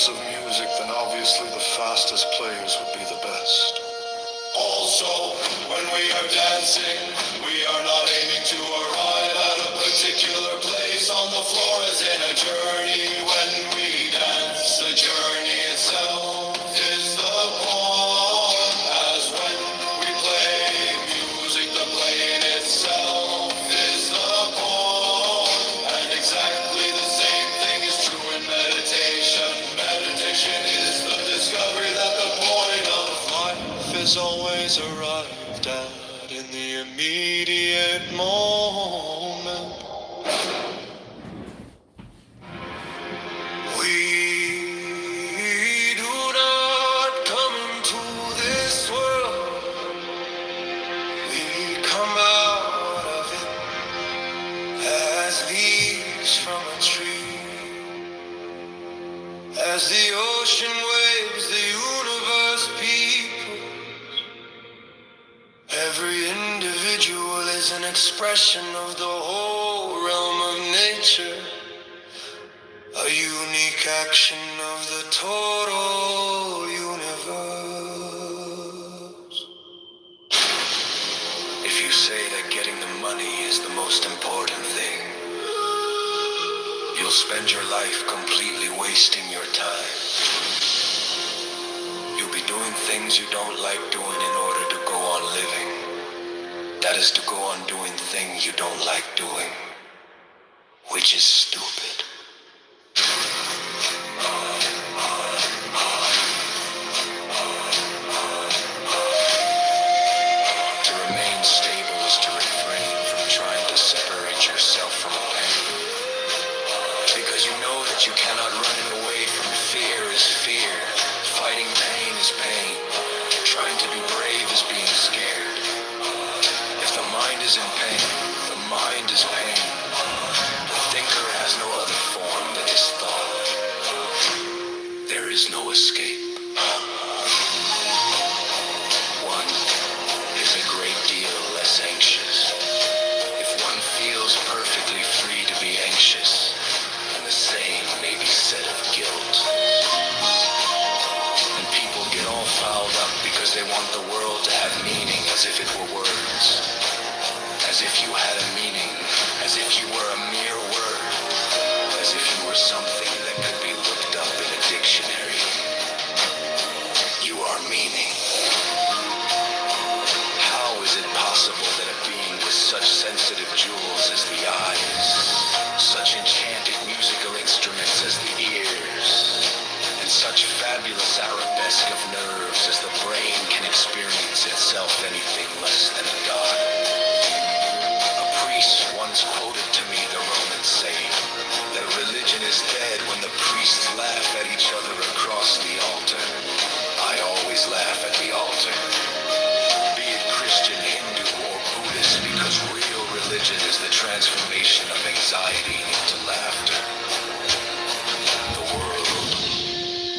types of music, then obviously the fastest players would be the best. Also, when we are dancing, we are not aiming to arrive at a particular place on the floor as in a journey. When we dance, the journey itself is the point. As when we play music, the playing itself is the point. And exactly the same thing is true in meditation. Meditation is the discovery that the point of life is always arrived at in the immediate moment. We do not come into this world, we come out of it as leaves from a tree. As the ocean waves, the universe peoples. Every individual is an expression of the whole realm of nature. A unique action of the total universe. If you say that getting the money is the most important thing, you'll spend your life completely wasting your time. You'll be doing things you don't like doing in order to go on living. That is to go on doing things you don't like doing, which is stupid. To remain stable is to refrain from trying to separate yourself from pain. Because you know that you cannot run away from fear is fear. Fighting pain is pain. Trying to be brave is being scared. If the mind is in pain, the mind is pain. The thinker has no other form than his thought. There is no escape. One is a great deal less anxious. If one feels perfectly free to be anxious, and the same may be said of guilt. And people get all fouled up because they want the world to have meaning as if it were words. As if you had a meaning, as if you were a mere word, as if you were something that could be looked up in a dictionary. You are meaning. How is it possible that a being with such sensitive jewels as the eyes, such enchanted musical instruments as the ears, and such fabulous arabesque of nerves as the brain can experience itself anything less than a god? A priest once quoted to me the Roman saying that religion is dead when the priests laugh at each other across the altar. I always laugh at the altar. Be it Christian, Hindu, or Buddhist, because real religion is the transformation of anxiety into laughter. The world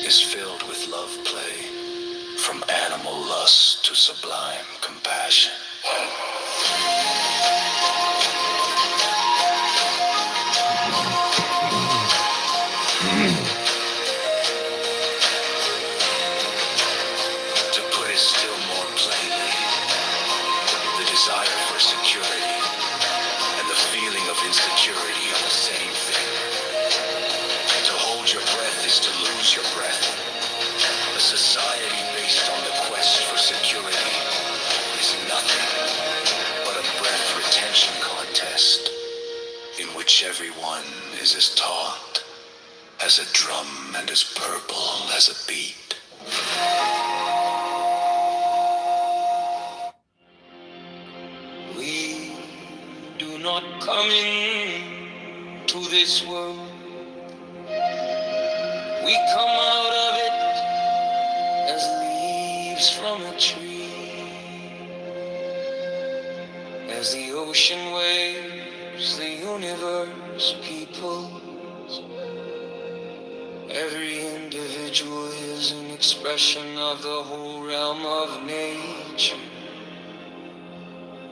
is filled with love play, from animal lust to sublime compassion. To put it still more plainly, the desire for security and the feeling of insecurity are the same thing. To hold your breath is to lose your breath. A society based on the quest for security is nothing but a breath retention contest in which everyone is as taut as a drum and as purple as a beat. We do not come into this world. We come out of it as leaves from a tree. As the ocean waves, the universe peoples. Every individual is an expression of the whole realm of nature.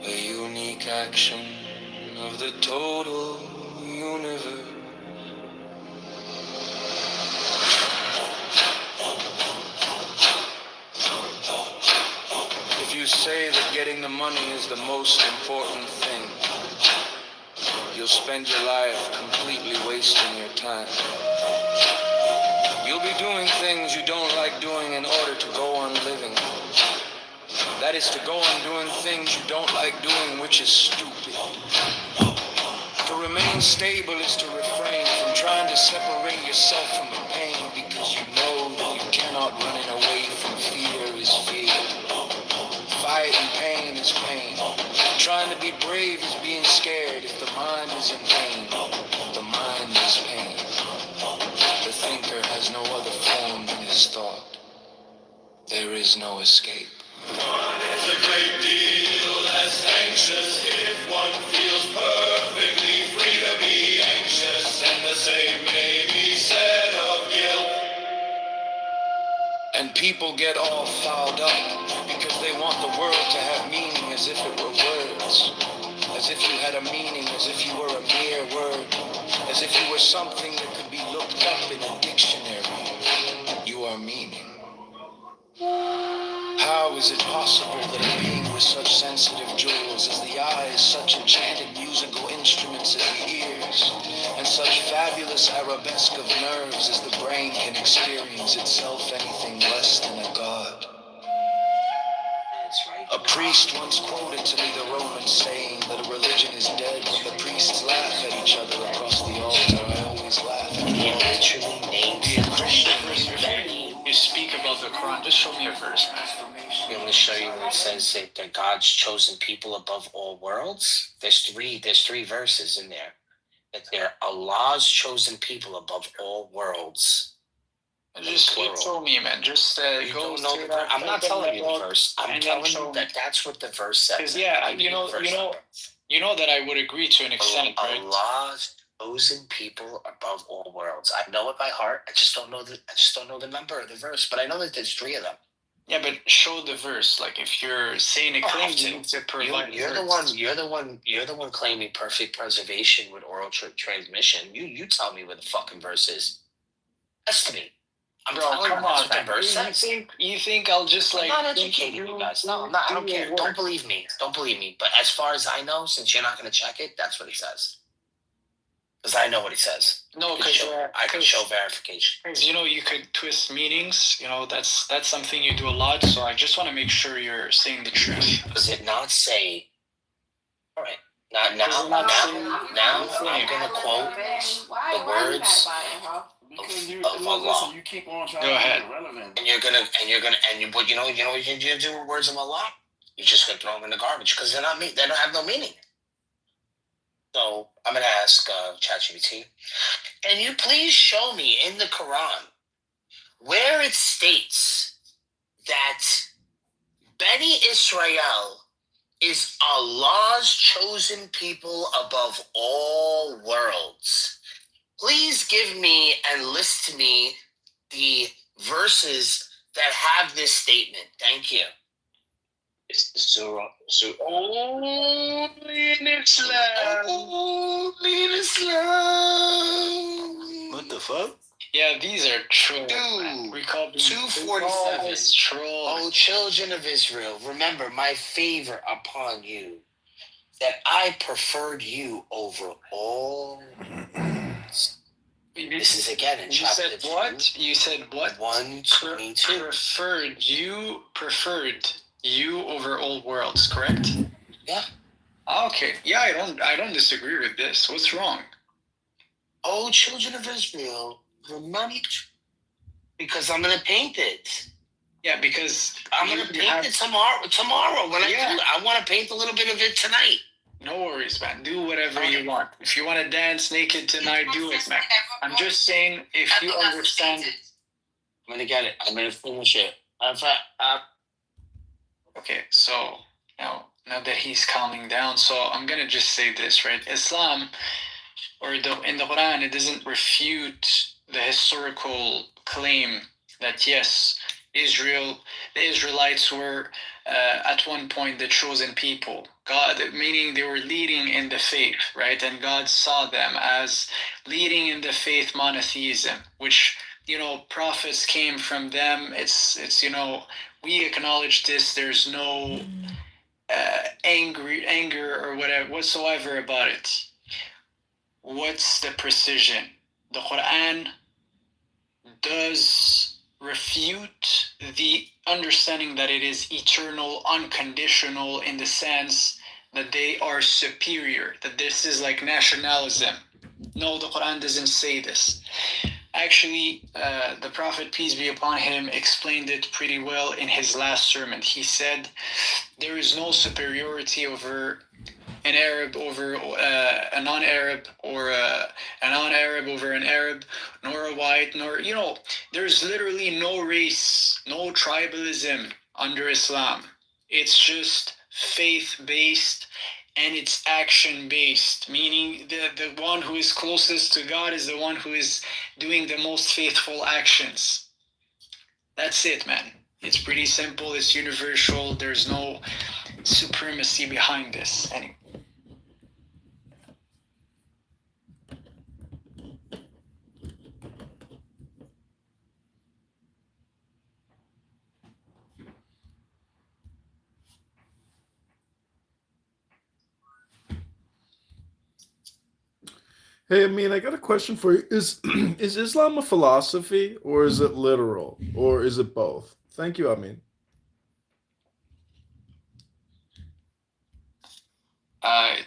A unique action of the total universe. getting the money is the most important thing, you'll spend your life completely wasting your time. You'll be doing things you don't like doing in order to go on living. That is to go on doing things you don't like doing, which is stupid. To remain stable is to refrain from trying to separate yourself from the pain, because you know that you cannot run it away from fear is fear. Fighting pain is pain. Trying to be brave is being scared. If the mind is in pain, the mind is pain. The thinker has no other form than his thought. There is no escape. One is a great deal less anxious if one feels perfectly free to be anxious, and the same may be said of guilt. And people get all fouled up because they want the world to have meaning as if it were words, as if you had a meaning, as if you were a mere word, as if you were something that could be looked up in a dictionary. You are meaning. How is it possible that a being with such sensitive jewels as the eyes, such enchanted musical instruments as the ears, and such fabulous arabesque of nerves as the brain can experience itself anything less than a god? A priest once quoted to me the Roman saying that a religion is dead when the priests laugh at each other across the altar. I always laugh at the You speak about the Quran, just show me a verse, man. I'm going to show you where it says that they're God's chosen people above all worlds. There's three verses in there. That they're Allah's chosen people above all worlds. Just show me, man. Just You go don't know straight the verse. up, I'm not telling you the verse. I'm and telling then you show that that's what the verse says. Because yeah, you know that I would agree to an extent, right? Allah's chosen people above all worlds. I know it by heart. I just don't know the number of the verse, but I know that there's three of them. Yeah, but show the verse. Like if you're saying a claim, you need to provide. You're the one claiming perfect preservation with oral transmission. You tell me where the fucking verse is. That's to me. Bro, come on, man. You think I'll just like... I'm not educating you guys. No, I'm not. I don't care. Don't believe me. Don't believe me. But as far as I know, since you're not going to check it, that's what he says. Because I know what he says. No, because I can show verification. Because you could twist meanings. That's something you do a lot. So I just want to make sure you're saying the truth. Does it not say? All right. Now I'm going to quote the words of Allah. You keep on trying Go ahead. to be relevant. And you're gonna what you know what you can do with words of Allah? You're just gonna throw them in the garbage because they don't have no meaning. So I'm gonna ask ChatGPT, can you please show me in the Quran where it states that Beni Israel is Allah's chosen people above all worlds? Please give me and list to me the verses that have this statement. Thank you. It's Surah. Only in Islam. Only in Islam. What the fuck? Yeah, these are trolls. Dude, We call them 247. trolls. O children of Israel, remember my favor upon you, that I preferred you over all. This is again in chapter 2. You said what? 122. Preferred you over all worlds, correct? Yeah. Okay. Yeah, I don't disagree with this. What's wrong? Oh, children of Israel, remember, because I'm gonna paint it. Yeah, because I'm gonna paint it tomorrow when I want to paint a little bit of it tonight. No worries, man. Do whatever you want. If you want to dance naked tonight, do it, man. I'm just saying, if you understand. I'm gonna get it. I'm gonna finish it. Okay, so now that he's calming down, so I'm gonna just say this, right? Islam, in the Quran, it doesn't refute the historical claim that yes, the Israelites were at one point the chosen people. God, meaning they were leading in the faith, right? And God saw them as leading in the faith monotheism, which, prophets came from them. It's we acknowledge this. There's no anger or whatever whatsoever about it. What's the precision? The Quran does refute the understanding that it is eternal, unconditional, in the sense that they are superior, that this is like nationalism. No, the Quran doesn't say this. Actually, the Prophet, peace be upon him, explained it pretty well in his last sermon. He said, there is no superiority over an Arab over a non-Arab, or a non-Arab over an Arab, nor a white, nor, there's literally no race, no tribalism under Islam. It's just faith-based and it's action-based, meaning the one who is closest to God is the one who is doing the most faithful actions. That's it, man. It's pretty simple, it's universal, there's no supremacy behind this. Anyway. Hey, Amin, I got a question for you. Is is Islam a philosophy, or is it literal, or is it both? Thank you, Amin. I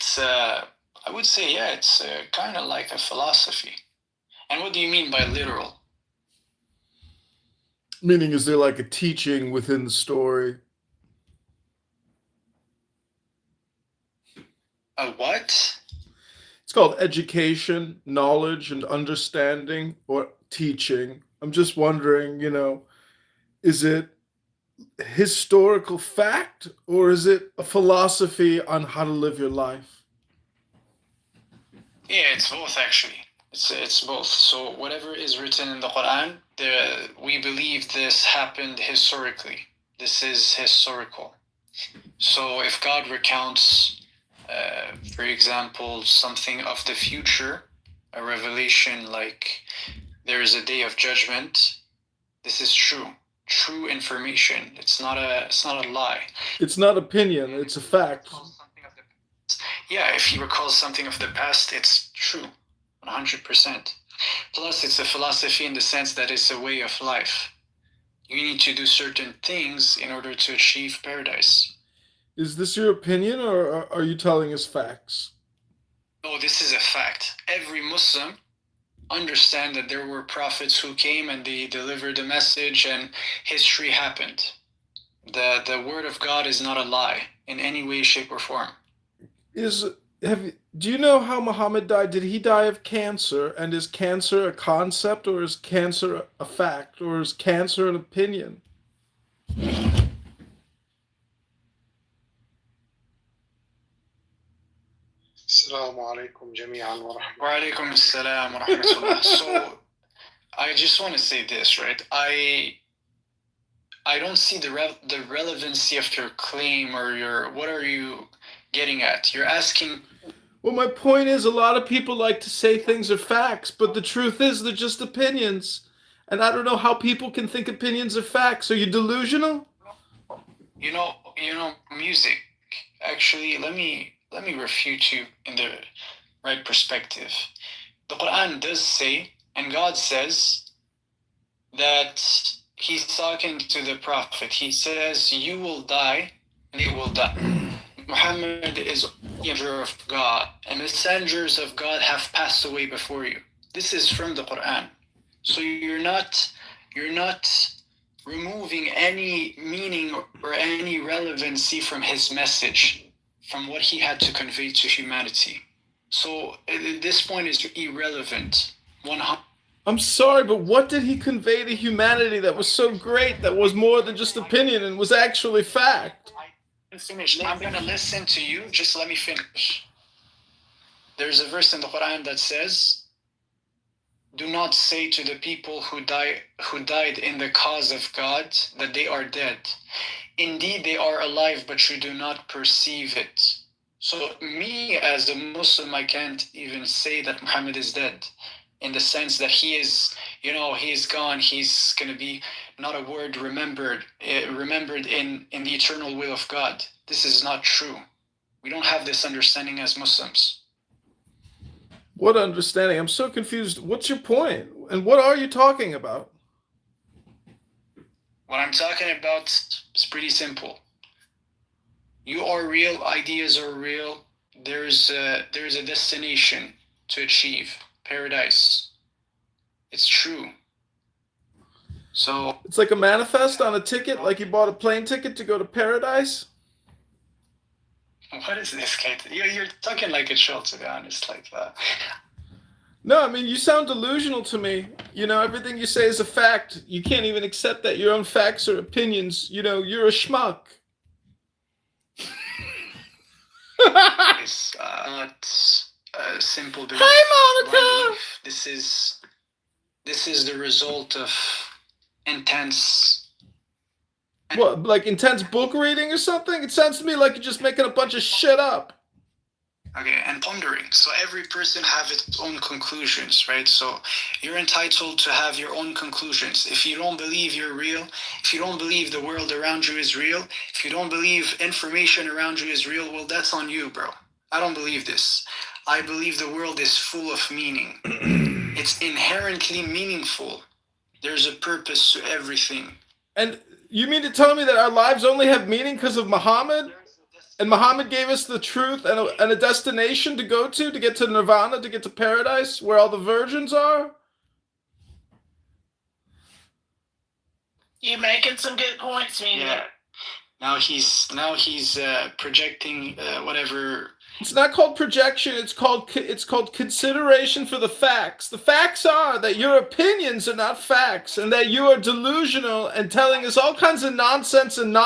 would say, yeah, it's kind of like a philosophy. And what do you mean by literal? Meaning, is there like a teaching within the story? A what? It's called education, knowledge, and understanding, or teaching. I'm just wondering, is it historical fact, or is it a philosophy on how to live your life? Yeah, it's both actually. It's both. So whatever is written in the Quran, we believe this happened historically. This is historical. So if God recounts, for example, something of the future, a revelation like there is a day of judgment, this is true information. It's not a lie. It's not opinion, it's a fact. Yeah, if he recalls something of the past, it's true, 100%. Plus, it's a philosophy in the sense that it's a way of life. You need to do certain things in order to achieve paradise. Is this your opinion, or are you telling us facts? No, this is a fact. Every Muslim understand that there were prophets who came and they delivered a message and history happened. The word of God is not a lie in any way, shape, or form. Do you know how Muhammad died? Did he die of cancer? And is cancer a concept, or is cancer a fact, or is cancer an opinion? Assalamu alaikum jami'an wa rahmatullah. Wa alaikum assalam wa rahmatullah. So I just want to say this, right? I don't see the relevancy of your claim or what are you getting at? You're asking. Well, my point is, a lot of people like to say things are facts, but the truth is they're just opinions. And I don't know how people can think opinions are facts. Are you delusional? Music. Actually, let me refute you in the right perspective. The Quran does say, and God says, that he's talking to the Prophet. He says, you will die, and they will die. Muhammad is a messenger of God, and messengers of God have passed away before you. This is from the Quran. So you're not removing any meaning or any relevancy from his message, from what he had to convey to humanity. So this point is irrelevant. 100%. I'm sorry, but what did he convey to humanity that was so great, that was more than just opinion and was actually fact? Finish. I'm going to listen to you. Just let me finish. There's a verse in the Quran that says, do not say to the people who died in the cause of God that they are dead. Indeed, they are alive, but you do not perceive it. So me as a Muslim, I can't even say that Muhammad is dead, in the sense that he is, he is gone, he's going to be not a word remembered in the eternal will of God. This is not true. We don't have this understanding as Muslims. What understanding? I'm so confused. What's your point? And what are you talking about? What I'm talking about is pretty simple. You are real, ideas are real. There's a destination to achieve, paradise. It's true. So It's like a manifest on a ticket, like you bought a plane ticket to go to paradise? what is this, Kate? You're talking like a troll, to be honest. Like No, I mean, you sound delusional to me. You know, everything you say is a fact. You can't even accept that your own facts or opinions. You know, you're a schmuck. it's not a simple belief. Hi, blind Monica! belief. This is the result of intense. What, like intense book reading or something? It sounds to me like you're just making a bunch of shit up. Okay, and pondering. So every person have its own conclusions, right? So you're entitled to have your own conclusions. If you don't believe you're real, if you don't believe the world around you is real, if you don't believe information around you is real, well, that's on you, bro. I don't believe this. I believe the world is full of meaning. It's inherently meaningful. There's a purpose to everything. And you mean to tell me that our lives only have meaning because of Muhammad? And Muhammad gave us the truth and a destination to go to get to nirvana, to get to paradise, where all the virgins are? You're making some good points, man. Yeah. Now he's projecting whatever. It's not called projection. It's called consideration for the facts. The facts are that your opinions are not facts, and that you are delusional and telling us all kinds of nonsense and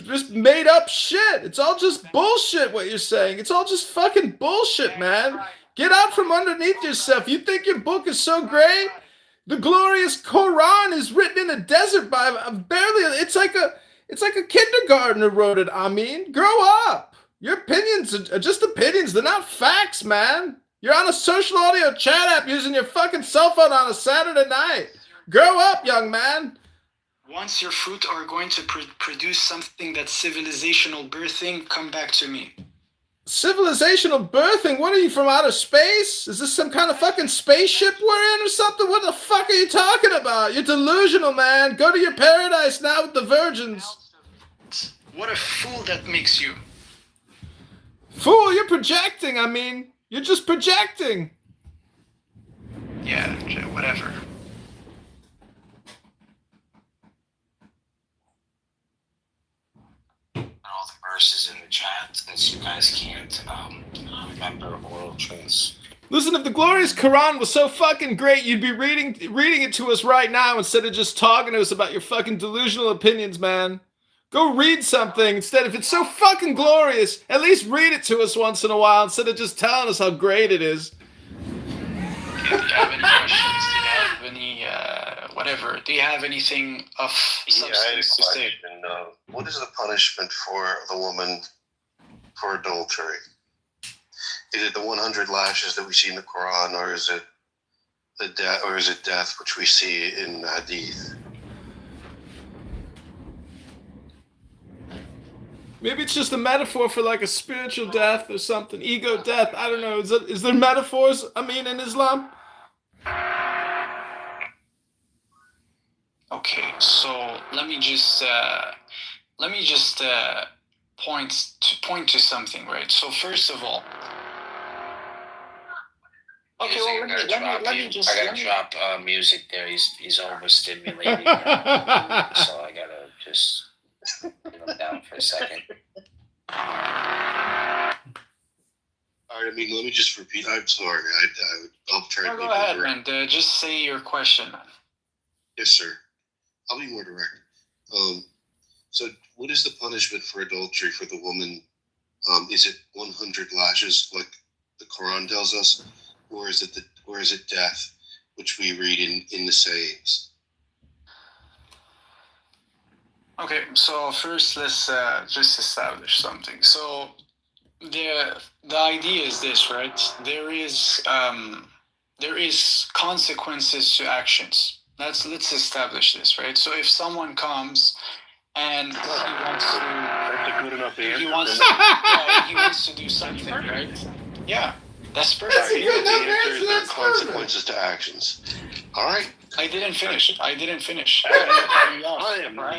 just made up shit. It's all just bullshit what you're saying. It's all just fucking bullshit, man. Get out from underneath yourself. You think your book is so great? The glorious Quran is written in a desert by barely. It's like a kindergartner wrote it. I mean, grow up. Your opinions are just opinions. They're not facts, man. You're on a social audio chat app using your fucking cell phone on a Saturday night. Grow up, young man. Once your fruit are going to produce something that's civilizational birthing, come back to me. Civilizational birthing? What are you, from outer space? Is this some kind of fucking spaceship we're in or something? What the fuck are you talking about? You're delusional, man. Go to your paradise now with the virgins. What a fool that makes you. Fool, you're projecting. I mean, you're just projecting. Yeah, whatever. All the verses in the chat, since you guys can't remember oral truths. Listen, if the glorious Quran was so fucking great, you'd be reading it to us right now instead of just talking to us about your fucking delusional opinions, man. Go read something instead. If it's so fucking glorious, at least read it to us once in a while instead of just telling us how great it is. Do you have any questions? Do you have any, whatever? Do you have anything of substance to say? What is the punishment for the woman for adultery? Is it the 100 lashes that we see in the Quran, or is it death, which we see in Hadith? Maybe it's just a metaphor for like a spiritual death or something, ego death. I don't know. Is there metaphors? I mean, in Islam. Okay, so let me just point to something, right? So first of all, okay, well, let me just. I gotta drop music there. He's overstimulated, so I gotta just put him down for a second. All right, I mean, let me just repeat. I'm sorry. I'll try to be Go more ahead, direct. man. Just say your question, man. Yes, sir. I'll be more direct. So what is the punishment for adultery for the woman? Is it 100 lashes, like the Quran tells us, or is it death, which we read in the sayings? Okay, so first let's just establish something. So the idea is this, right? There is consequences to actions. let's establish this, right? So if someone comes and he wants to, That's a good enough answer. he wants to do something, right? Yeah, that's perfect. That's a good enough The answer is answer. there are That's consequences to actions. All right. I didn't finish. I am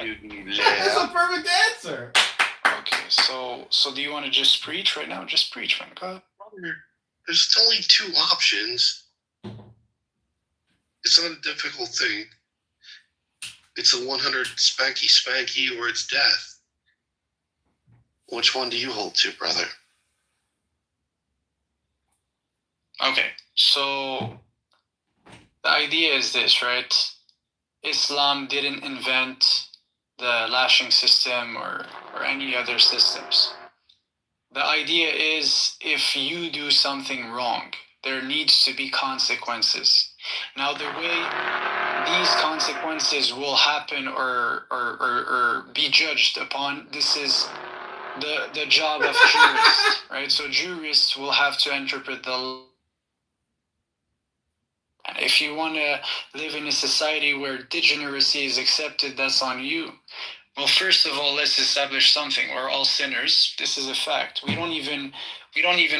muting you, That's a Leah. perfect answer. Okay, so do you want to just preach right now? Just preach, man. Go ahead. There's only two options. It's not a difficult thing. It's a 100 spanky or it's death. Which one do you hold to, brother? Okay, so the idea is this, right? Islam didn't invent the lashing system or any other systems. The idea is if you do something wrong, there needs to be consequences. Now, the way these consequences will happen or be judged upon, this is the job of jurists, right? So jurists will have to interpret the law. And if you want to live in a society where degeneracy is accepted, that's on you. Well, first of all, let's establish something. We're all sinners. This is a fact. We don't even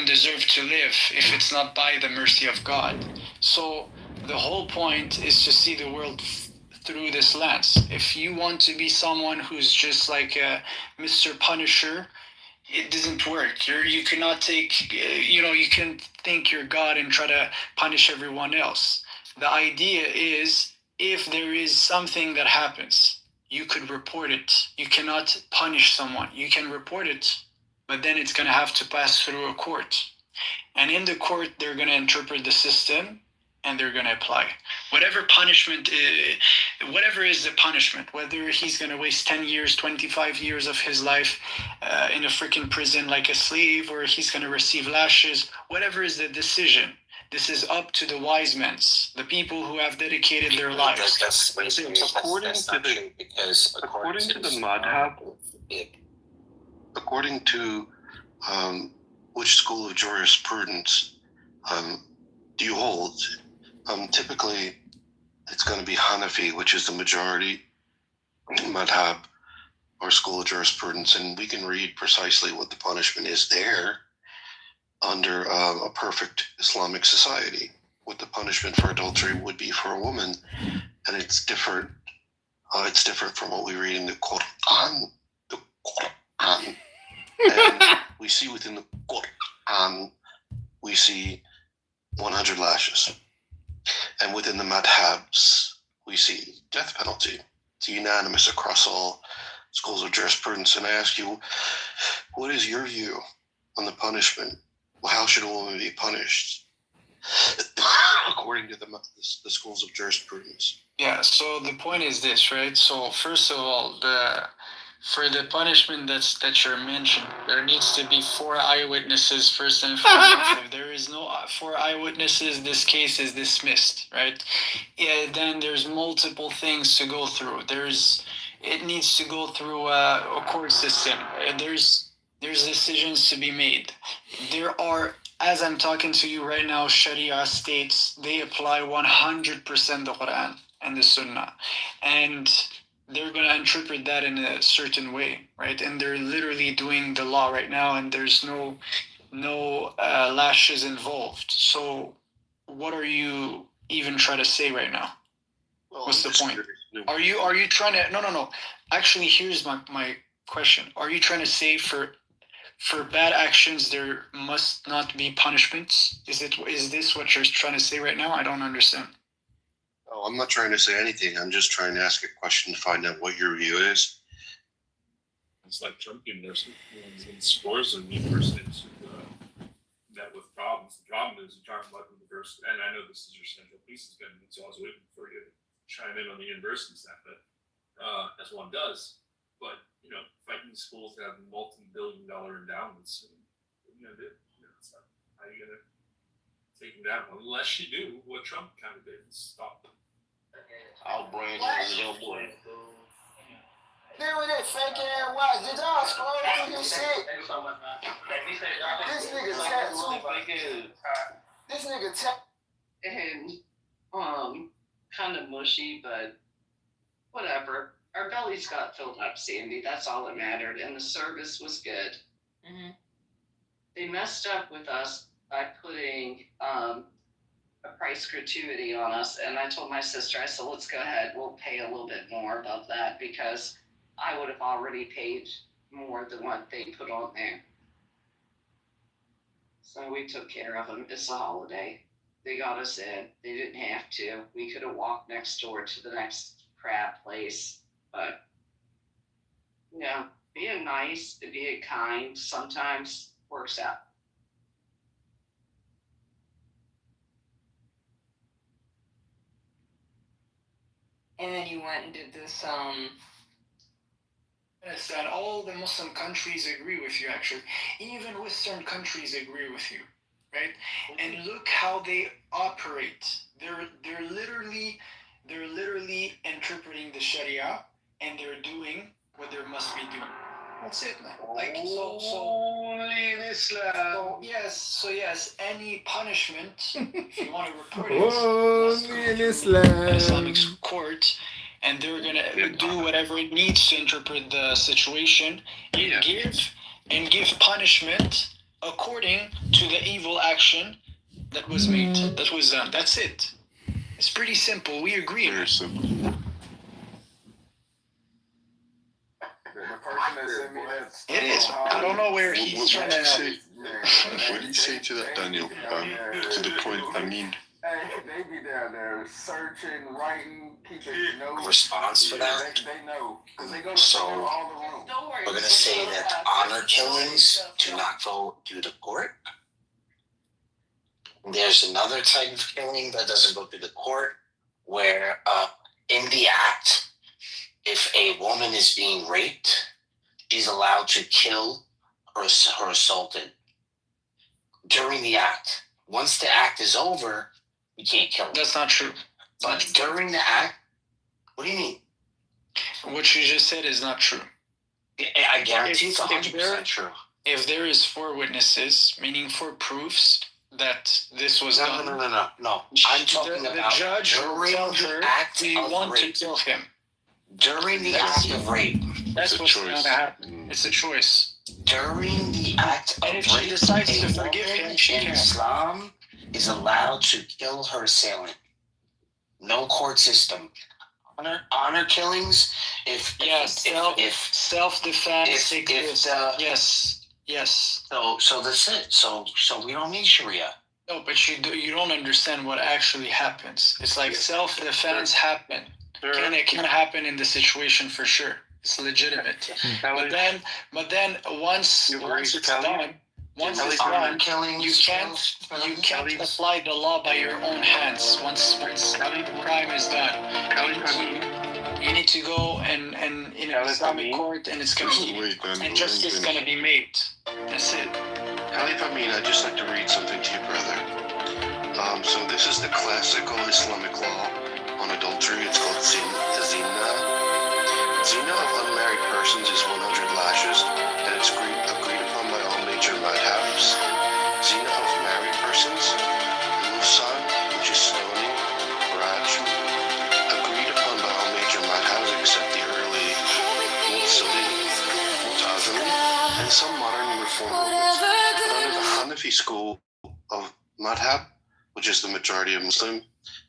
deserve to live if it's not by the mercy of God. So the whole point is to see the world through this lens. If you want to be someone who's just like a Mr. Punisher, it doesn't work. You cannot take, you can think you're God and try to punish everyone else. The idea is if there is something that happens, you could report it. You cannot punish someone. You can report it, but then it's going to have to pass through a court. And in the court, they're going to interpret the system and they're going to apply. Whatever punishment, whatever is the punishment, whether he's going to waste 10 years, 25 years of his life in a freaking prison like a slave, or he's going to receive lashes, whatever is the decision, this is up to the wise men, the people who have dedicated their lives. According to the madhab, according to which school of jurisprudence do you hold? Typically, it's going to be Hanafi, which is the majority madhab or school of jurisprudence, and we can read precisely what the punishment is there under a perfect Islamic society, what the punishment for adultery would be for a woman, and it's different. It's different from what we read in the Quran. And we see within the Quran, we see 100 lashes. And within the madhabs, we see death penalty. It's unanimous across all schools of jurisprudence. And I ask you, what is your view on the punishment? How should a woman be punished according to the schools of jurisprudence? Yeah, so the point is this, right? So first of all, for the punishment that you're mentioning, there needs to be 4 eyewitnesses first and foremost. If there is no 4 eyewitnesses, this case is dismissed, right? Yeah, then there's multiple things to go through. It needs to go through a court system. There's decisions to be made. There are, as I'm talking to you right now, Sharia states they apply 100% the Quran and the Sunnah, and they're going to interpret that in a certain way, right? And they're literally doing the law right now, and there's no lashes involved. So what are you even trying to say right now? Well, what's the point? Are you trying to no actually, here's my question. Are you trying to say for bad actions there must not be punishments? Is this what you're trying to say right now? I don't understand. Oh, I'm not trying to say anything. I'm just trying to ask a question to find out what your view is. It's like Trump University, in scores of universities met with problems. The problem is you're talking about the university, and I know this is your central piece, so I was waiting for you to chime in on the university stuff, but as one does. But fighting schools that have multi-billion-dollar endowments, and it's not, how are you gonna take them down unless you do what Trump kind of did and stop them. I'll bring in your boy. Then with that fake ass watch, did y'all scroll through his shit? This nigga tattoo. This nigga tattoo. And kind kind of mushy, but whatever. Our bellies got filled up, Sandy. That's all that mattered, and the service was good. Mhm. They messed up with us by putting a price gratuity on us, and I told my sister, I said, let's go ahead, we'll pay a little bit more above that, because I would have already paid more than what they put on there. So we took care of them. It's a holiday. They got us in. They didn't have to. We could have walked next door to the next crab place, but yeah, being nice and being kind sometimes works out. And then you went and did this. Yes, and all the Muslim countries agree with you, actually. Even Western countries agree with you, right? And look how they operate. They're literally interpreting the Sharia, and they're doing what there must be done. That's it, man. Like Only in Islam. so yes, any punishment, if you want to report it, must go Only in through Islam. an Islamic court, and they're gonna do whatever it needs to interpret the situation and give punishment according to the evil action that was made, that was done. That's it. It's pretty simple. We agree. Very simple. The person that sent me that stuff It is. on I don't know where What he's trying did you to. say? What did you say to that, Daniel? To the point, I mean, Hey, they be down there searching, writing, keeping notes. Response for that? They know. Because they go So, to all the rooms. Don't worry. We're gonna say that honor killings do not go through the court. There's another type of killing that doesn't go through the court, where in the act, if a woman is being raped, she's allowed to kill her assaultant during the act. Once the act is over, you can't kill her. That's not true. But during the act, what do you mean? What you just said is not true. I guarantee it's If 100% true. If there is 4 witnesses, meaning 4 proofs that this was done, No. I'm talking the about judge will during tell the her, act we of want rape. to kill him. During the act of rape. That's It's a what's choice. going to happen. It's a choice. During the act of And if she rape, decides a to forgive woman him, she in can. Islam is allowed to kill her assailant. No court system. Honor killings. If Self-defense if exists. Yes. so that's it. So we don't need Sharia. No, but you don't understand what actually happens. It's like self-defense happen. It can happen in the situation for sure. It's legitimate. But then once it's done, Honor killings. you can't apply the law by your own hands. Once the crime is done, you need to go and in an Islamic court, and it's gonna be wait, Daniel, and justice is gonna be made. That's it. Khalif Amin, I'd just like to read something to you, brother. So this is the classical Islamic law on adultery. It's called zina. Zina of unmarried persons is 100 lashes, and it's agreed upon by all major madhabs. Zina of married persons, musan, which is stoning, rajm, agreed upon by all major madhabs except the early Mu'tazili, and some modern reform movements. But under the Hanafi school of madhab, which is the majority of Muslim,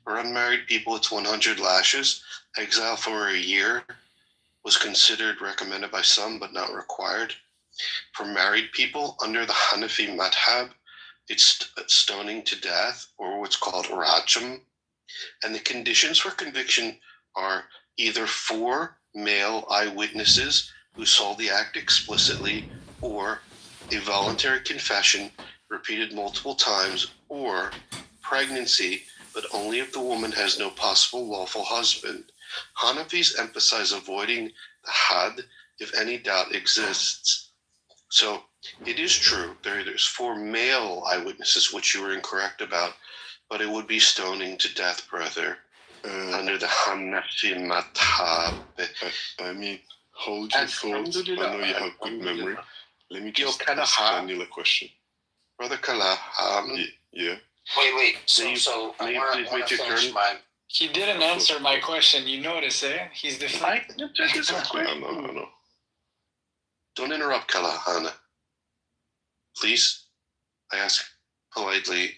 for unmarried people it's 100 lashes. Exile for a year was considered recommended by some but not required. For married people under the Hanafi madhab, it's stoning to death, or what's called rajm. And the conditions for conviction are either 4 male eyewitnesses who saw the act explicitly, or a voluntary confession repeated multiple times, or pregnancy, but only if the woman has no possible lawful husband. Hanafis emphasize avoiding the had if any doubt exists. So it is true, there's 4 male eyewitnesses, which you were incorrect about, but it would be stoning to death, brother, under the Hanafi madhab. I mean, hold your thoughts. I know you have good memory. Let me just ask Daniel a question. Brother Kala, Yeah. Wait. So Please, I please want wait to your finish turn. my. He didn't answer my question. You notice, eh? He's deflecting. I know. Don't interrupt, Kalahana. Please, I ask politely.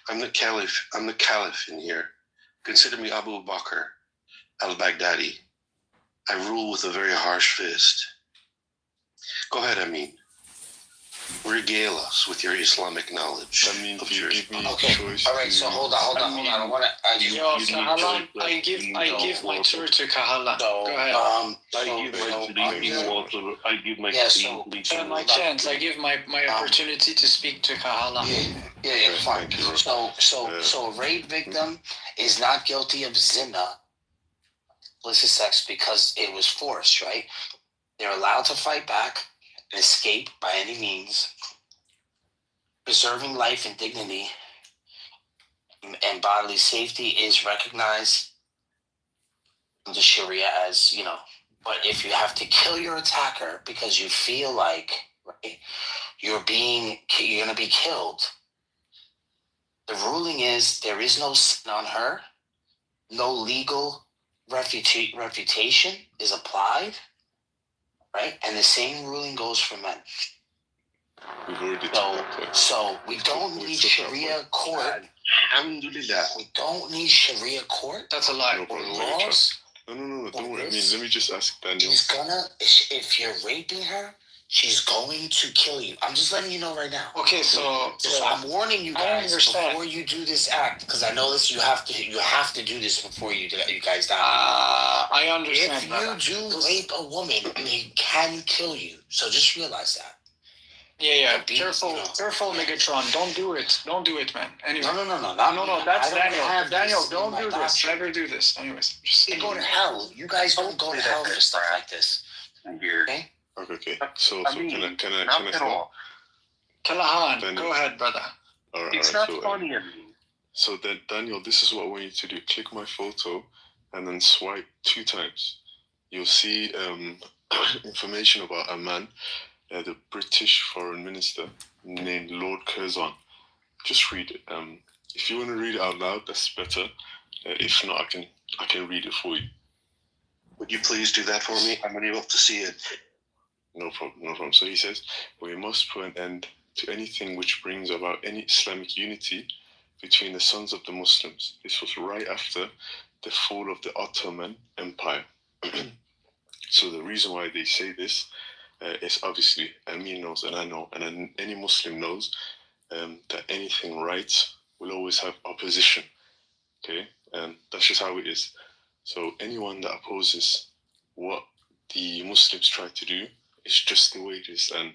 I'm the caliph in here. Consider me Abu Bakr al-Baghdadi. I rule with a very harsh fist. Go ahead, Amin. Regale us with your Islamic knowledge. I mean, of you your give me Okay. choice. All right. So hold on. I want to. Yo, Kahalan, I give my tour to Kahalan. So, Go ahead. I give my Yeah, so- My chance. I give my opportunity to speak to Kahalan. Yeah, fine. Thank you. So a rape victim is not guilty of zina, illicit sex, because it was forced, right? They're allowed to fight back and escape by any means, preserving life and dignity and bodily safety is recognized under Sharia as, but if you have to kill your attacker because you feel like, right, you're going to be killed, the ruling is there is no sin on her, no legal refutation is applied, right? And the same ruling goes for men. We've already took that point. So we don't need Sharia court. Alhamdulillah. We don't need Sharia court. That's a lie. No Or problem. laws. No, don't worry. I mean, let me just ask Daniel. She's gonna, if you're raping her, she's going to kill you. I'm just letting you know right now. Okay, so I'm warning you I guys understand. before you do this act, because I know this. You have to do this before you guys die. I understand. If you do rape a woman, they can kill you. So just realize that. Yeah. Be- Careful, Megatron. Don't do it, man. Anyway. No. No, that's I don't Daniel. have Daniel, this in don't my do this. doctrine. Never do this. Anyways, just You go to hell. You guys don't go to hell for stuff like this. Okay? Okay. So can I start? Kalahan, Daniel. go ahead, brother. All right. So then, Daniel, this is what I want you to do. Click my photo and then swipe 2 times. You'll see information about a man, the British Foreign Minister named Lord Curzon. Just read it. If you want to read it out loud, that's better. If not, I can read it for you. Would you please do that for me? I'm unable to see it. No problem. So he says, we must put an end to anything which brings about any Islamic unity between the sons of the Muslims. This was right after the fall of the Ottoman Empire. So the reason why they say this is obviously, Amir knows and I know, and any Muslim knows that anything right will always have opposition. Okay, and that's just how it is. So anyone that opposes what the Muslims try to do, it's just the way it is. And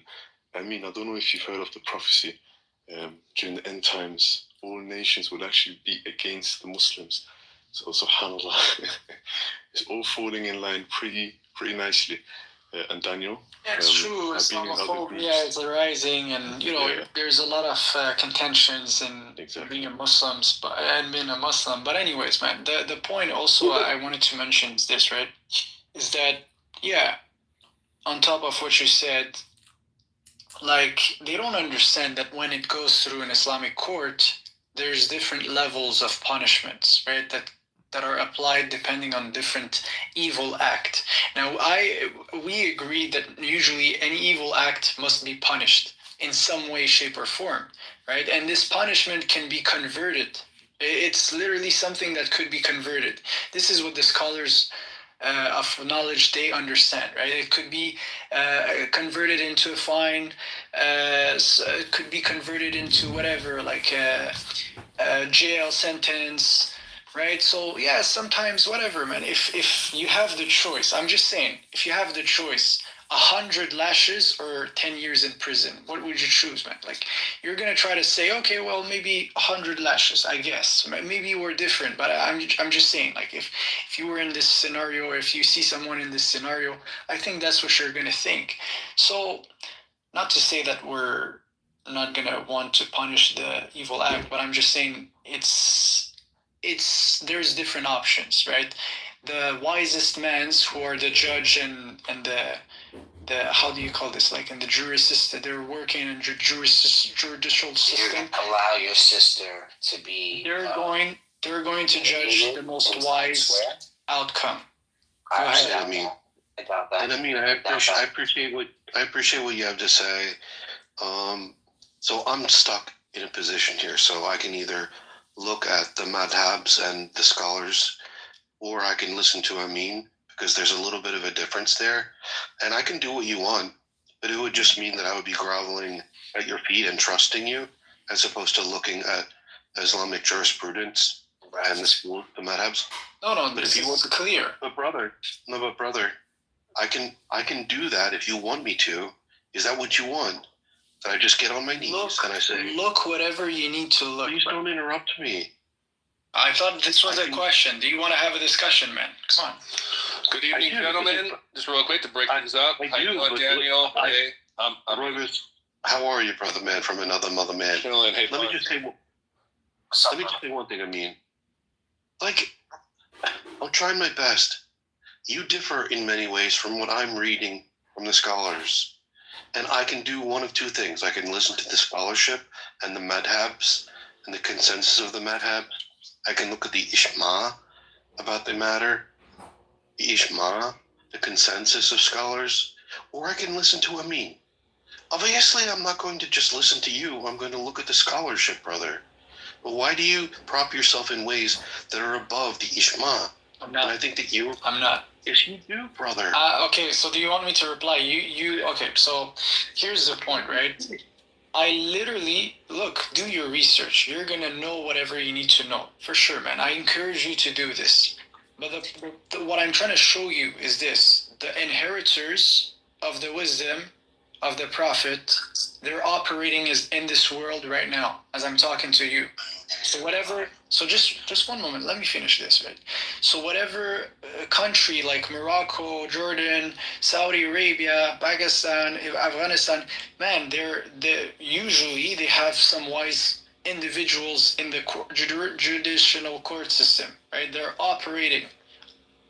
I mean, I don't know if you've heard of the prophecy. During the end times, all nations will actually be against the Muslims. So subhanAllah, it's all falling in line pretty nicely. And Daniel, It's true. Islamophobia is rising, and there's a lot of contentions in being a Muslim. But anyways, man, the point also I wanted to mention is this, right? Is that on top of what you said, like, they don't understand that when it goes through an Islamic court, there's different levels of punishments, right? That are applied depending on different evil act. Now, we agree that usually any evil act must be punished in some way, shape, or form, right? And this punishment can be converted. It's literally something that could be converted. This is what the scholars of knowledge, they understand, right? It could be converted into a fine. It could be converted into whatever, like a jail sentence, right? So sometimes whatever, man. If you have the choice, I'm just saying, if you have the choice, 100 lashes or 10 years in prison, what would you choose, man? Like, you're gonna try to say, okay, well, maybe 100 lashes, I guess. Maybe we're different, but I'm just saying, like, if you were in this scenario, or if you see someone in this scenario, I think that's what you're gonna think. So, not to say that we're not gonna want to punish the evil act, but I'm just saying there's different options, right? The wisest mans, who are the judge and the how do you call this, like in the jury system, they're working in judicial system. Allow your sister to be They're going to judge the most wise outcome. Go ahead. I mean, and I mean, I appreciate what you have to say. So I'm stuck in a position here. So I can either look at the madhabs and the scholars, or I can listen to Amin, because there's a little bit of a difference there. And I can do what you want, but it would just mean that I would be groveling at your feet and trusting you, as opposed to looking at Islamic jurisprudence and the school, the madhabs. No, But this if you is want, clear. but brother, I can do that if you want me to. Is that what you want? That I just get on my knees and I say, Look whatever you need to look. please don't interrupt me. I thought this was a question. Do you want to have a discussion, man? Come on. Good evening, I do, gentlemen. Just real quick to break things up. I How you do, doing, but Daniel? I- Hey, I'm Roybus, how are you, brother man from another mother man? chilling. Hey, Let me bud. just say one thing. I mean, like, I'm trying my best. You differ in many ways from what I'm reading from the scholars, and I can do one of two things. I can listen to the scholarship and the madhabs and the consensus of the madhabs. I can look at the ishma about the matter, the ishma, the consensus of scholars, or I can listen to Amin. Obviously, I'm not going to just listen to you. I'm going to look at the scholarship, brother. But why do you prop yourself in ways that are above the ishma? I'm And I not. think that I'm not. yes, you do, brother. Okay, so do you want me to reply? Okay, so here's the point, right? I literally, do your research. You're gonna know whatever you need to know. For sure, man. I encourage you to do this. But what I'm trying to show you is this. The inheritors of the wisdom of the prophet, they're operating in this world right now, as I'm talking to you. So just one moment, let me finish this, right? So whatever country like Morocco, Jordan, Saudi Arabia, Pakistan, Afghanistan, man, usually they have some wise individuals in the judicial court system, right? They're operating,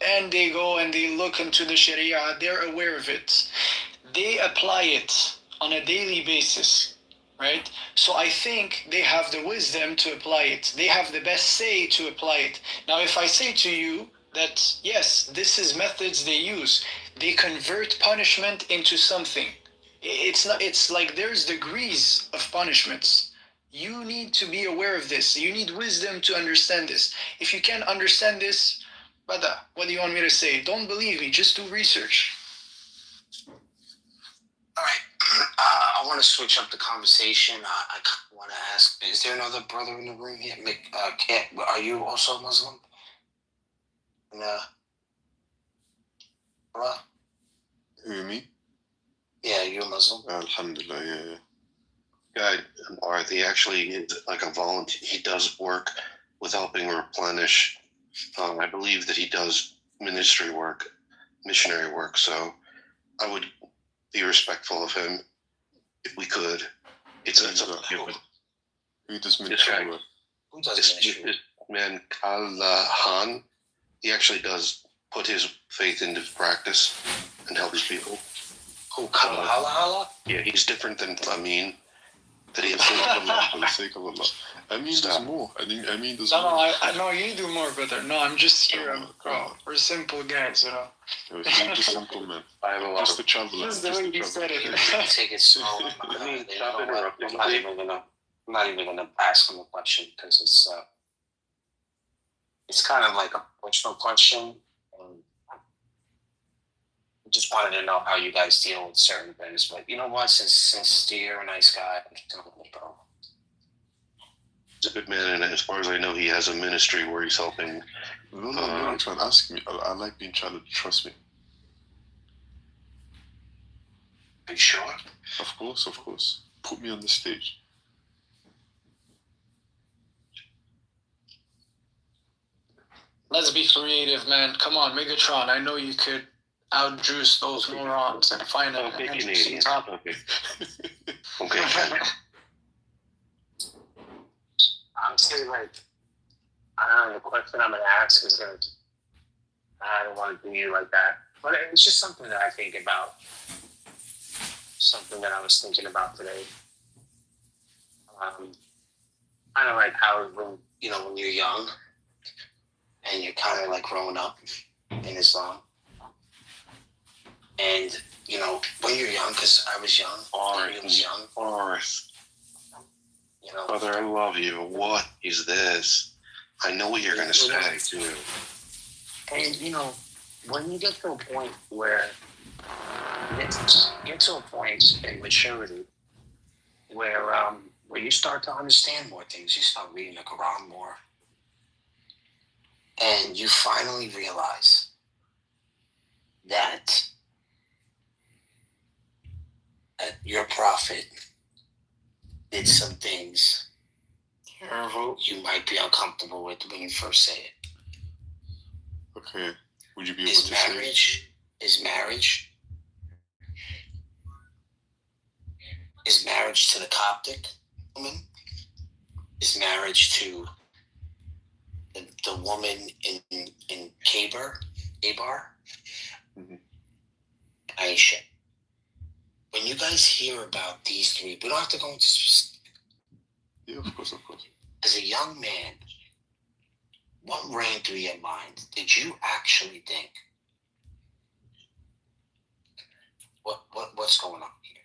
and they go and they look into the Sharia, they're aware of it. They apply it on a daily basis, right? So I think they have the wisdom to apply it. They have the best say to apply it. Now, if I say to you that, yes, this is methods they use, they convert punishment into something. It's like there's degrees of punishments. You need to be aware of this. You need wisdom to understand this. If you can't understand this, brother, what do you want me to say? Don't believe me, just do research. All right. I want to switch up the conversation. I want to ask: is there another brother in the room here? Kat, are you also Muslim? And, bro? Who, me? Yeah, you're Muslim. Alhamdulillah, yeah. Guy, or he actually is like a volunteer. He does work with helping replenish. I believe that he does missionary work. So I would be respectful of him if we could. It's up to you. Who does ministry work? Who does This ministry? man, Kal, he actually does put his faith into practice and helps people. Who? Hala? Yeah, he's different than Amin. That he For the sake of Allah. Amin does Stop. more. Amin does No, more. no, you do more, brother. No, I'm just here, bro. We're simple guys, you know. He's the simple man. I have a lot Just of the traveler. Just the way you said it. Take it slow. stop interrupting. I'm not even gonna ask him a question because it's kind of like a personal question. And I just wanted to know how you guys deal with certain things. But you know what? Since you're a nice guy, I'm just gonna let it go. He's a good man, and as far as I know, he has a ministry where he's helping. No, you're trying to ask me. I like being challenged. Trust me. Are you sure? Of course. Put me on the stage. Let's be creative, man. Come on, Megatron. I know you could outjuice those morons and find an Okay, interesting Canadian. topic. Okay, Ken. I'm saying like, I don't know, the question I'm gonna ask is gonna, I don't want to do you like that, but it's just something that I think about, something that I was thinking about today. Kind of like how when you're young and you're kind of like growing up in Islam. And, you know, when you're young, because I was young, he was young. Forrest, You know, brother, I love you. What is this? I know what you're gonna say too. and you know, when you get to a point where get to a point in maturity where you start to understand more things, you start reading the Quran more, and you finally realize that your prophet did some things you might be uncomfortable with when you first say it. Okay. Would you be able Is to say? Marriage to the Coptic woman? Is marriage to the woman in Kitover, Aisha? When you guys hear about these three, we don't have to go into specifics. Yeah, of course. As a young man, what ran through your mind? Did you actually think, what's going on here?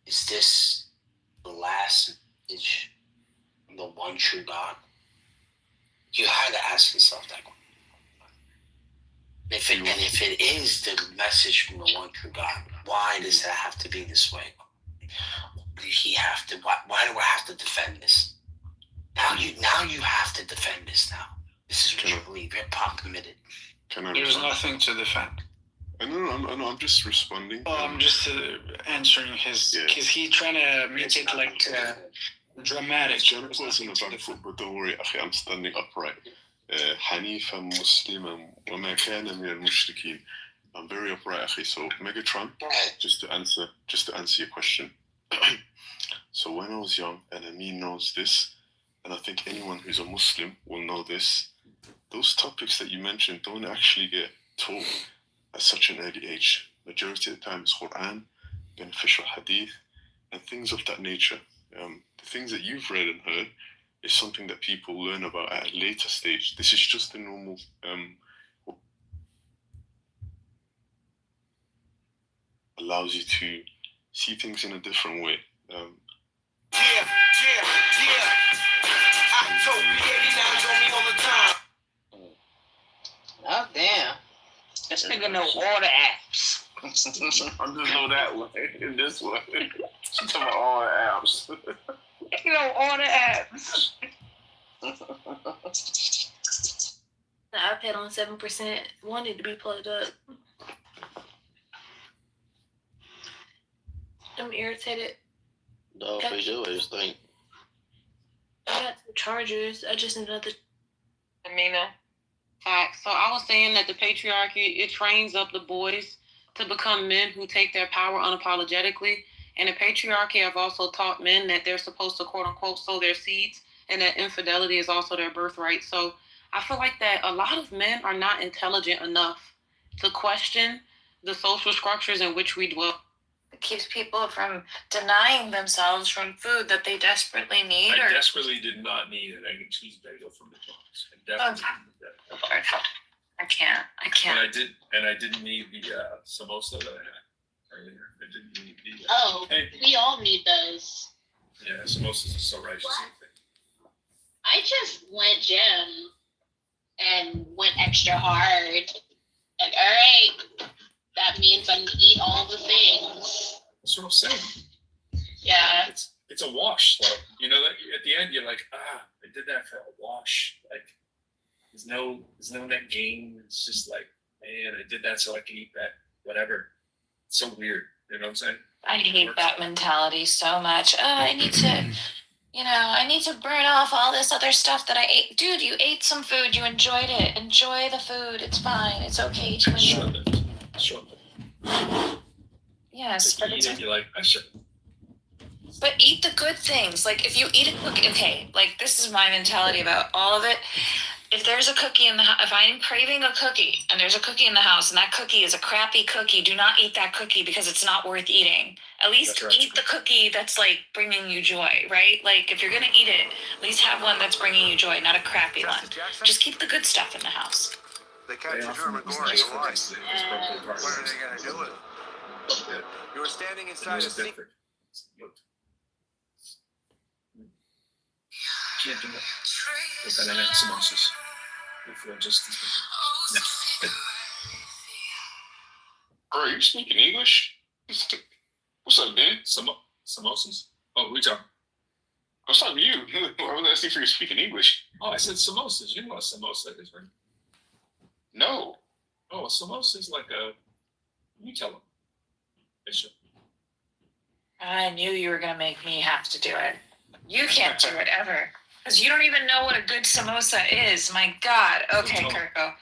Is this the last message from the one true God? You had to ask yourself that question. If it is the message from the one true God, why does it have to be this way? Why do I have to defend this? Now you have to defend this now. This is what you believe. Hip hop committed. There's nothing to defend. No, I'm just responding. Well, I'm just answering his, because he's trying to make it like dramatic. He's trying to put us in the back foot, but don't worry, akhi, I'm standing upright. حنيفا مسلما وما كان من المشركين. I'm very upright, akhi. So Megatron, just to answer your question. So when I was young, and Amin knows this, and I think anyone who's a Muslim will know this, those topics that you mentioned don't actually get taught at such an early age. Majority of the time it's Quran, beneficial hadith, and things of that nature. The things that you've read and heard is something that people learn about at a later stage. This is just the normal allows you to see things in a different way. Oh damn. This nigga know all the apps. I just know that one. And this one. She's talking about all the apps. You know all the apps. The iPad on 7% wanted to be plugged up. I'm irritated. No, for sure, I just think. I got two chargers. I just need another. Amina. So I was saying that the patriarchy, it trains up the boys to become men who take their power unapologetically. And the patriarchy have also taught men that they're supposed to, quote unquote, sow their seeds, and that infidelity is also their birthright. So I feel like that a lot of men are not intelligent enough to question the social structures in which we dwell. It keeps people from denying themselves from food that they desperately need. I desperately did not need an egg and cheese bagel from McDonald's. I definitely didn't need that. I can't. And I didn't need the samosa that I had earlier. I didn't need the. We all need those. Yeah, samosas are so righteous. I just went gym and went extra hard. Like, all right, that means I'm gonna eat all the things. That's what I'm saying. Yeah. It's a wash. Like, you know, that at the end you're like, I did that for a wash. Like, there's no net gain. It's just like, man, I did that so I can eat that, whatever. It's so weird. You know what I'm saying? I hate that mentality so much. I need to burn off all this other stuff that I ate. Dude, you ate some food. You enjoyed it. Enjoy the food. It's fine. It's okay to enjoy. Sure. Yes, but you're like, I should. But eat the good things. Like, if you eat a cookie, okay, like, this is my mentality about all of it. if there's a cookie in the house, if I'm craving a cookie and there's a cookie in the house and that cookie is a crappy cookie, do not eat that cookie because it's not worth eating. At least eat the cookie that's like bringing you joy, right? Like if you're gonna eat it, at least have one that's bringing you joy, not a crappy one. Just keep the good stuff in the house. They captured Herman Goring's life. What are they gonna do with it? You were standing inside a secret. Bro, you speaking English? What's up, man? Samosas? Oh, we talking? I was talking to you. I was asking if you were speaking English. Oh, I said samosas. You know what a samosa is, right? No. Oh, a samosa is like a... You tell them. Bishop. I knew you were gonna make me have to do it. You can't do it ever. Because you don't even know what a good samosa is. My God. Okay, Kirko.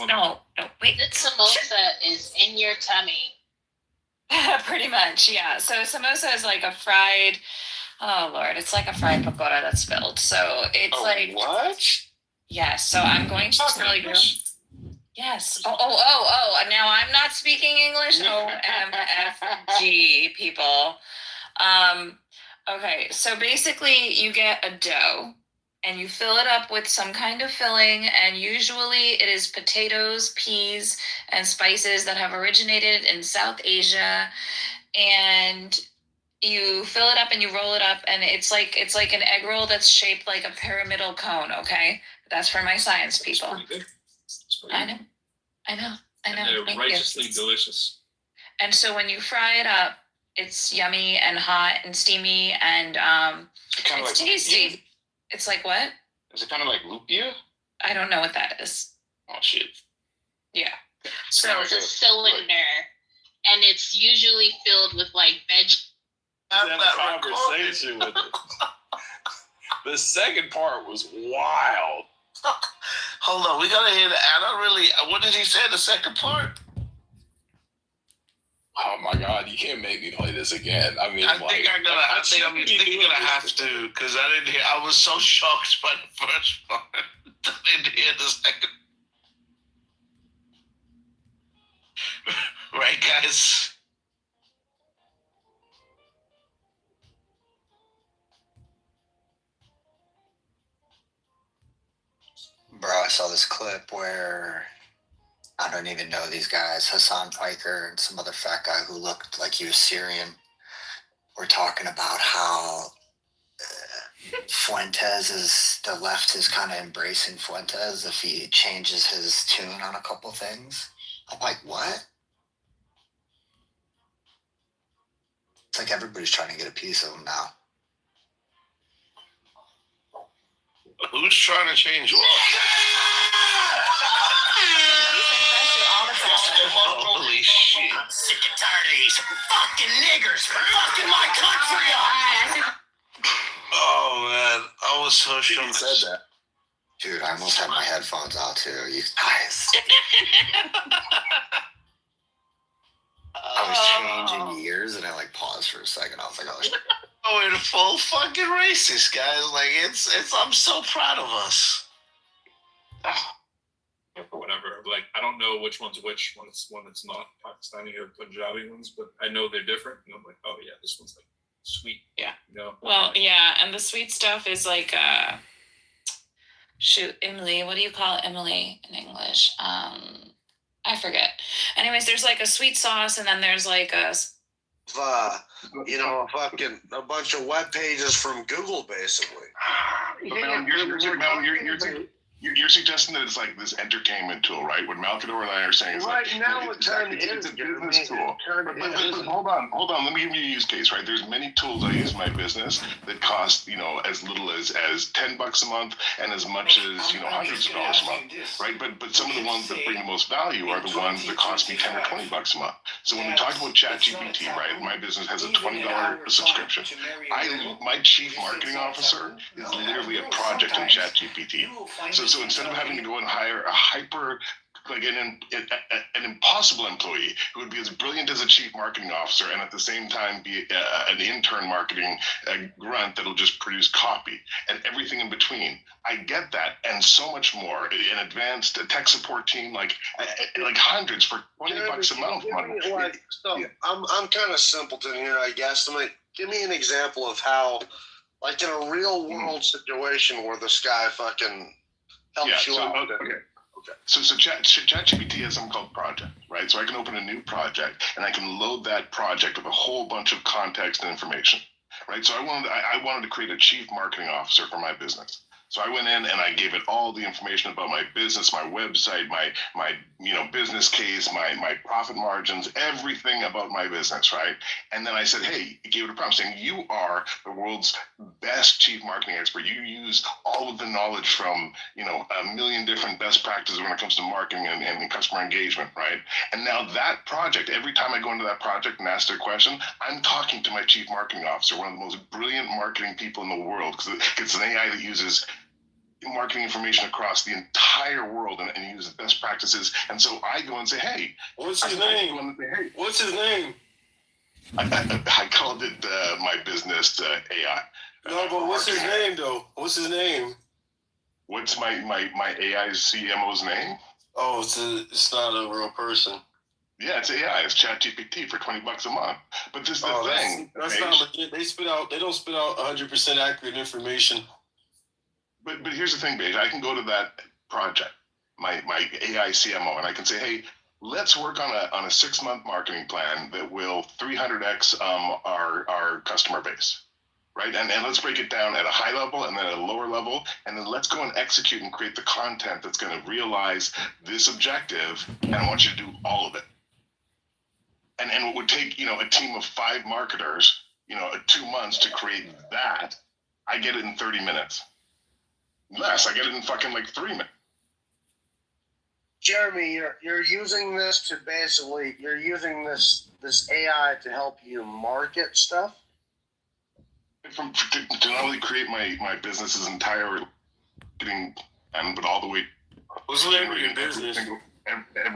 No, wait. The samosa is in your tummy. Pretty much, yeah. So samosa is like a fried, oh Lord, it's like a fried pakora that's spilled. So it's like what? Yes. So I'm going to tell you. Yes. Oh. Now I'm not speaking English. OMFG people. Okay. So basically, you get a dough. And you fill it up with some kind of filling, and usually it is potatoes, peas, and spices that have originated in South Asia. And you fill it up and you roll it up, and it's like an egg roll that's shaped like a pyramidal cone. Okay, that's for my science people. I know. And they're righteously delicious. And so when you fry it up, it's yummy and hot and steamy, and it's tasty. It's like what? Is it kind of like lupia? I don't know what that is. Oh, shit. Yeah. So it's a cylinder, and it's usually filled with like veg. Have that conversation with it. The second part was wild. Hold on, we gotta hear that. I don't really. What did he say? The second part? Oh my God! You can't make me play this again. I mean, I think I'm gonna have to, because I didn't hear. I was so shocked by the first part. I didn't hear the second. Right, guys. Bro, I saw this clip where I don't even know these guys, Hassan Piker and some other fat guy who looked like he was Syrian, were talking about how the left is kind of embracing Fuentes if he changes his tune on a couple things. I'm like, what? It's like everybody's trying to get a piece of him now. Who's trying to change what? Holy shit. I'm sick and tired of these fucking niggers fucking my country up. Oh man, I was so shocked. He said that. Dude, I almost had my headphones out too. You guys. I was changing years and I like paused for a second. I was like, oh shit. Oh, we're the full fucking racist, guys. Like it's I'm so proud of us. Or whatever. Like I don't know which one's which. One that's not Pakistani or Punjabi ones, but I know they're different. And I'm like, oh yeah, this one's like sweet. Yeah. You know? Well, yeah, and the sweet stuff is like Emily. What do you call Emily in English? I forget. Anyways, there's like a sweet sauce, and then there's like a fucking a bunch of web pages from Google, basically. You're suggesting that it's like this entertainment tool, right? What Malkador and I are saying is Right like, now it's a business tool. But hold on. Let me give you a use case, right? There's many tools I use in my business that cost, as little as $10 a month and as much as, hundreds of dollars a month, right? But some of the ones that bring the most value are the ones that cost me $10 or $20 a month. So when we talk about ChatGPT, right? My business has a $20 subscription. My chief marketing officer is literally a project in ChatGPT. So instead of having to go and hire a hyper like an impossible employee who would be as brilliant as a chief marketing officer and at the same time be an intern marketing grunt that'll just produce copy and everything in between. I get that and so much more. An advanced tech support team, like hundreds for $20 a month. I'm kind of simpleton here, I guess. Give me an example of how, like in a real world situation where this guy fucking helps you out. So ChatGPT has something called project, right? So I can open a new project and I can load that project with a whole bunch of context and information, right? So I wanted to create a chief marketing officer for my business. So I went in and I gave it all the information about my business, my website, my business case, my profit margins, everything about my business, right? And then I said, hey, gave it a prompt saying, you are the world's best chief marketing expert. You use all of the knowledge from, a million different best practices when it comes to marketing and customer engagement, right? And now that project, every time I go into that project and ask their question, I'm talking to my chief marketing officer, one of the most brilliant marketing people in the world, because it's an AI that uses marketing information across the entire world and use the best practices. And so I go and say, hey, what's his name? What's his name? I called it my business AI. No, but what's his name though? What's his name? What's my AI CMO's name? Oh, it's not a real person. Yeah, it's AI. It's ChatGPT for $20 a month. But this is the thing. That's not legit. They don't spit out 100% accurate information. But here's the thing, Beige. I can go to that project, my AI CMO, and I can say, hey, let's work on a 6-month marketing plan that will 300x our customer base, right? And let's break it down at a high level and then at a lower level, and then let's go and execute and create the content that's going to realize this objective. And I want you to do all of it. And it would take a team of 5 marketers 2 months to create that. I get it in 30 minutes. Less. I get it in fucking like 3 minutes. Jeremy, you're using this to basically this AI to help you market stuff. To not only create my business's entire marketing but all the way. What's the name of your business?